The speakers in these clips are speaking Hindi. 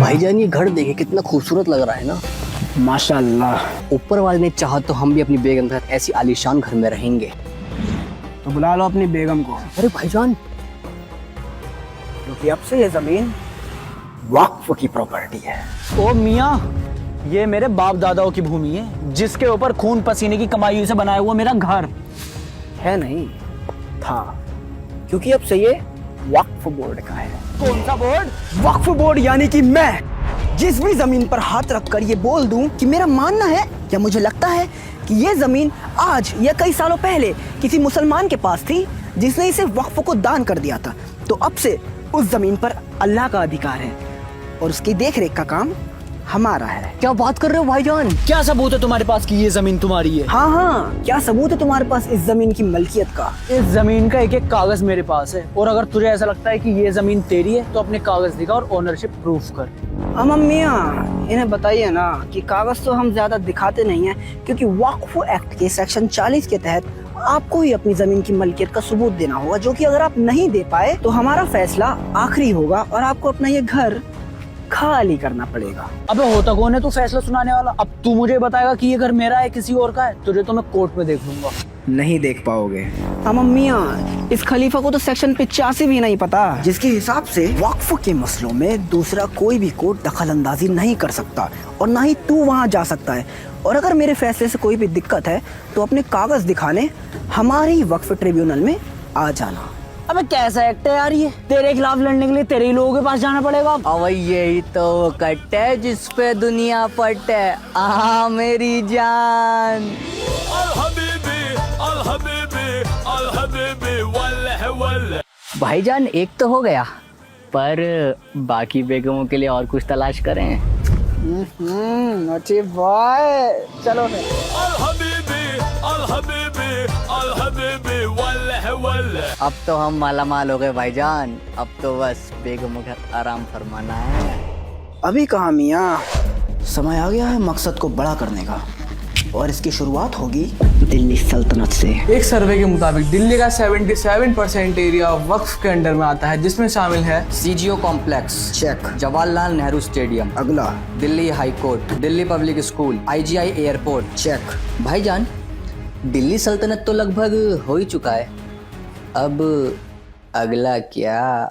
भाईजान ये घर देखे कितना खूबसूरत लग रहा है ना। माशाल्लाह। ऊपर वाले ने चाहा तो हम भी अपनी बेगम के साथ ऐसी आलीशान घर में रहेंगे। तो बुला लो अपनी बेगम को, अरे भाईजान, क्योंकि अब से ये जमीन वक्फ की प्रॉपर्टी है। ओ मियाँ, ये मेरे बाप दादाओं की भूमि है जिसके ऊपर खून पसीने की कमाई से बनाया हुआ मेरा घर है नहीं था, क्योंकि अब से ये वक्फ बोर्ड का है। कौन सा बोर्ड? वक्फ बोर्ड यानी कि मैं जिस भी जमीन पर हाथ रखकर ये बोल दूं कि मेरा मानना है या मुझे लगता है कि ये जमीन आज या कई सालों पहले किसी मुसलमान के पास थी जिसने इसे वक्फ को दान कर दिया था, तो अब से उस जमीन पर अल्लाह का अधिकार है और उसकी देखरेख का काम हमारा है। क्या बात कर रहे हो भाईजान? क्या सबूत है तुम्हारे पास कि ये जमीन तुम्हारी है? हाँ हाँ, क्या सबूत है तुम्हारे पास इस जमीन की मलकियत का? इस जमीन का एक एक कागज मेरे पास है, और अगर तुझे ऐसा लगता है कि ये जमीन तेरी है तो अपने कागज दिखा और ओनरशिप प्रूफ कर। हम अम्मियाँ इन्हें बताइए ना कि कागज तो हम ज्यादा दिखाते नहीं हैं, क्योंकि वक्फ एक्ट के सेक्शन 40 के तहत आपको ही अपनी जमीन की मलकियत का सबूत देना होगा, जो कि अगर आप नहीं दे पाए तो हमारा फैसला आखिरी होगा और आपको अपना ये घर खाली करना पड़ेगा। अबे होता कौन है तू फैसला सुनाने वाला? अब तू मुझे बताएगा कि ये घर मेरा है किसी और का है? तुझे तो मैं कोर्ट में देख लूंगा। नहीं देख पाओगे। हम अम्मियाँ, इस खलीफा को तो सेक्शन 85 भी नहीं पता, जिसके हिसाब से वक्फ के मसलों में दूसरा कोई भी कोर्ट दखल अंदाजी नहीं कर सकता और ना ही तू वहाँ जा सकता है। और अगर मेरे फैसले से कोई भी दिक्कत है तो अपने कागज दिखाने हमारे ही वक्फ ट्रिब्यूनल में आ जाना। अबे कैसा एक्ट है यार ये? तेरे खिलाफ लड़ने के लिए तेरे ही लोगों के पास जाना पड़ेगा। अब यही तो कट है जिस पे दुनिया पट है। आ मेरी जान। भाईजान एक तो हो गया, पर बाकी बेगमों के लिए और कुछ तलाश करें। नोटी बॉय, चलो अब तो हम माला माल हो गए भाईजान, अब तो बस बेगमों का आराम फरमाना है। अभी कहाँ मियाँ, समय आ गया है मकसद को बड़ा करने का, और इसकी शुरुआत होगी दिल्ली सल्तनत से। एक सर्वे के मुताबिक दिल्ली का 77% एरिया वक्फ के अंडर में आता है, जिसमें शामिल है CGO complex check, Jawaharlal Nehru stadium, अगला Delhi high court, Delhi public school, IGI airport. Check. भाईजान दिल्ली सल्तनत तो लगभग हो ही चुका है, अब अगला क्या?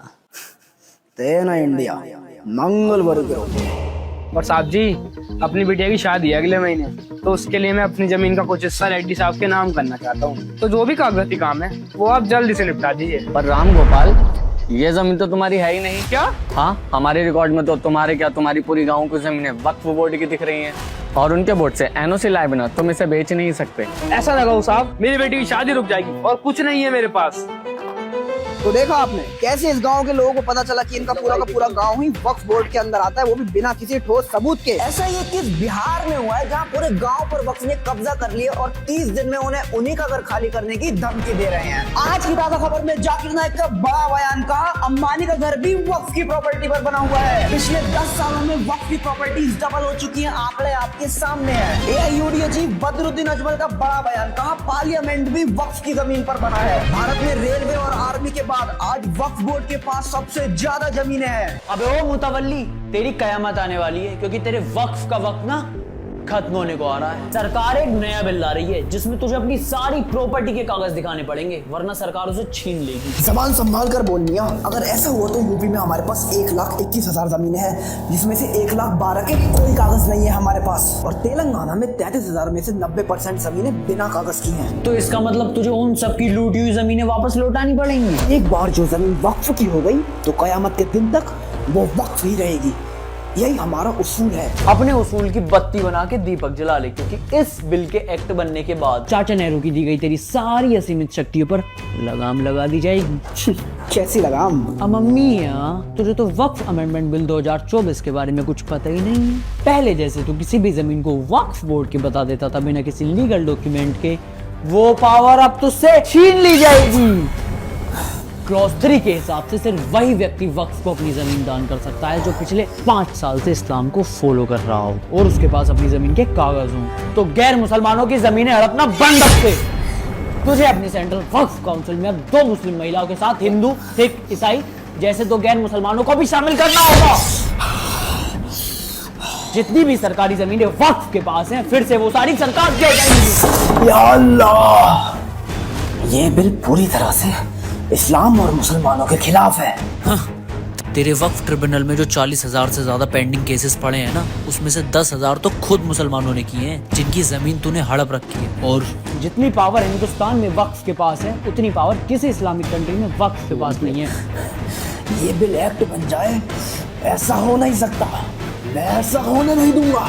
तेना इंडिया मंगल वर्ग। और साहब जी, अपनी बिटिया की शादी है अगले महीने, तो उसके लिए मैं अपनी जमीन का कुछ हिस्सा रेड्डी साहब के नाम करना चाहता हूँ, तो जो भी कागजाती काम है वो आप जल्दी से निपटा दीजिए। पर राम गोपाल, ये जमीन तो तुम्हारी है ही नहीं। क्या? हाँ, हमारे रिकॉर्ड में तो तुम्हारे क्या, तुम्हारी पूरी गांव की जमीनें वक्फ बोर्ड की दिख रही हैं, और उनके बोर्ड से एनओसी लाए बिना तुम इसे बेच नहीं सकते। ऐसा लगाओ साहब, मेरी बेटी की शादी रुक जाएगी और कुछ नहीं है मेरे पास। तो देखा आपने कैसे इस गांव के लोगों को पता चला कि इनका पूरा का पूरा गांव ही वक्फ बोर्ड के अंदर आता है, वो भी बिना किसी ठोस सबूत के। ऐसा ये किस बिहार में हुआ है जहां पूरे गांव पर वक्फ ने कब्जा कर लिया और 30 दिन में उन्हें उन्हीं का घर खाली करने की धमकी दे रहे हैं। आज की ताजा खबर में जाकिर नाइक का बड़ा बयान कहा, अंबानी का घर भी वक्फ की प्रॉपर्टी पर बना हुआ है। पिछले 10 सालों में वक्फ की प्रॉपर्टीज डबल हो चुकी है, आंकड़े आपके सामने है। एआईयूडीए चीफ बदरुद्दीन अजमल का बड़ा बयान कहा, पार्लियामेंट भी वक्फ की जमीन पर बना है। भारत में रेलवे और आर्मी के आज वक्फ बोर्ड के पास सबसे ज्यादा जमीनें हैं। अबे ओ मुतवल्ली, तेरी कयामत आने वाली है, क्योंकि तेरे वक्फ का वक्त ना खत्म होने को आ रहा है। सरकार एक नया बिल ला रही है जिसमें तुझे अपनी सारी प्रॉपर्टी के कागज दिखाने पड़ेंगे, वरना सरकार उसे छीन लेगी। जबान संभाल कर बोल मियां, अगर ऐसा हुआ तो यूपी में हमारे पास 1,21,000 जमीनें हैं, जिसमें से 1,12,000 के कोई कागज नहीं है हमारे पास, और तेलंगाना में 33,000 में से 90% जमीनें बिना कागज की हैं। तो इसका मतलब तुझे उन सबकी लूटी हुई जमीनें वापस लौटानी पड़ेंगी। एक बार जो जमीन वक्फ की हो गई तो कयामत के दिन तक वो वक्फ ही रहेगी। यही हमारा उसूल है। अपने उसूल की बत्ती बना के दीपक जला ले, क्योंकि इस बिल के एक्ट बनने के बाद चाचा नेहरू की दी गई तेरी सारी असीमित शक्तियों पर लगाम लगा दी जाएगी। कैसी लगाम? मम्मी तुझे तो वक्फ अमेंडमेंट बिल 2024 के बारे में कुछ पता ही नहीं है। पहले जैसे तू किसी भी जमीन को वक्फ बोर्ड के बता देता था बिना किसी लीगल डॉक्यूमेंट के, वो पावर अब तुझसे छीन ली जाएगी। क्लॉज 3 के हिसाब से सिर्फ वही व्यक्ति वक्फ को अपनी जमीन दान कर सकता है जो पिछले 5 साल से इस्लाम को फॉलो कर रहा हो और उसके पास अपनी जमीन के कागज हों। तो गैर मुसलमानों की जमीनें हड़पना बंद रखते। तुझे अपनी सेंट्रल वक्फ काउंसिल में अब 2 मुस्लिम महिलाओं के साथ हिंदू, सिख, ईसाई जैसे 2 गैर मुसलमानों को भी शामिल करना होगा। जितनी भी सरकारी जमीनें वक्फ के पास हैं फिर से वो सारी सरकार दे जाएंगी। या अल्लाह, ये बिल पूरी तरह से इस्लाम और मुसलमानों के खिलाफ है। तेरे वक्फ ट्रिब्यूनल में जो 40,000 से ज्यादा पेंडिंग केसेस पड़े हैं ना, उसमें से 10,000 तो खुद मुसलमानों ने किए हैं, जिनकी जमीन तूने हड़प रखी है। और जितनी पावर हिंदुस्तान में वक्फ के पास है, उतनी पावर किसी इस्लामिक कंट्री में वक्फ के पास नहीं है। ये बिल एक्ट बन जाए, ऐसा हो नहीं सकता, मैं ऐसा होने नहीं दूंगा।